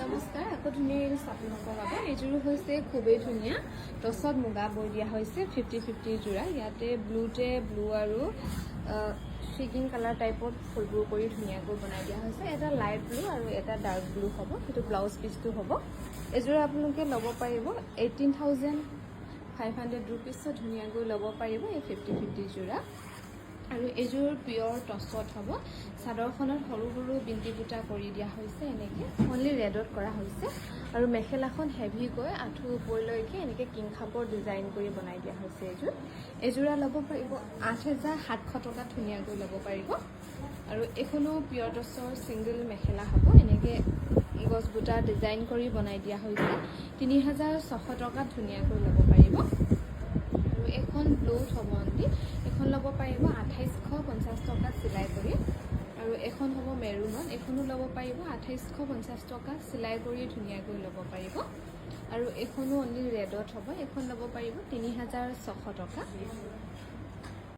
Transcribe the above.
নমস্কাৰ আকৌ ধুনীয়া আপোনালোকৰ বাবে এইযোৰো হৈছে খুবেই ধুনীয়া টছত মুগা বৈ দিয়া হৈছে 50-50 যোৰা ইয়াতে ব্লু আৰু চিকিং কালাৰ টাইপত ফুলবোৰ কৰি ধুনীয়াকৈ বনাই দিয়া হৈছে এটা লাইট ব্লু আৰু এটা ডাৰ্ক ব্লু হ'ব সেইটো ব্লাউজ পিচটো হ'ব এইযোৰ আপোনালোকে ল'ব পাৰিব 18,500 rupees ধুনীয়াকৈ ল'ব পাৰিব এই 50-50 যোৰা আৰু এইযোৰ পিয়ৰ টছত হ'ব চাদৰখনত সৰু সৰু বিন্তি বুটা কৰি দিয়া হৈছে এনেকৈ অনলি ৰেডত কৰা হৈছে আৰু মেখেলাখন হেভিকৈ আঁঠু ওপৰলৈকে এনেকৈ কিং খাপৰ ডিজাইন কৰি বনাই দিয়া হৈছে এইযোৰা ল'ব পাৰিব 8,700 টকা ধুনীয়াকৈ ল'ব পাৰিব আৰু এইখনো পিয়ৰ টছৰ ছিংগল মেখেলা হ'ব এনেকৈ গছ বুটা ডিজাইন কৰি বনাই দিয়া হৈছে 3,600 টকা ধুনীয়াকৈ ল'ব পাৰিব আৰু এখন ব্লুত হ'ব অনলি এখন ল'ব পাৰিব 2,850 টকা চিলাই কৰি আৰু এখন হ'ব মেৰুনত এখনো ল'ব পাৰিব 2,850 টকা চিলাই কৰি ধুনীয়াকৈ ল'ব পাৰিব আৰু এখনো অনলি ৰেডত হ'ব এখন ল'ব পাৰিব 3,600 টকা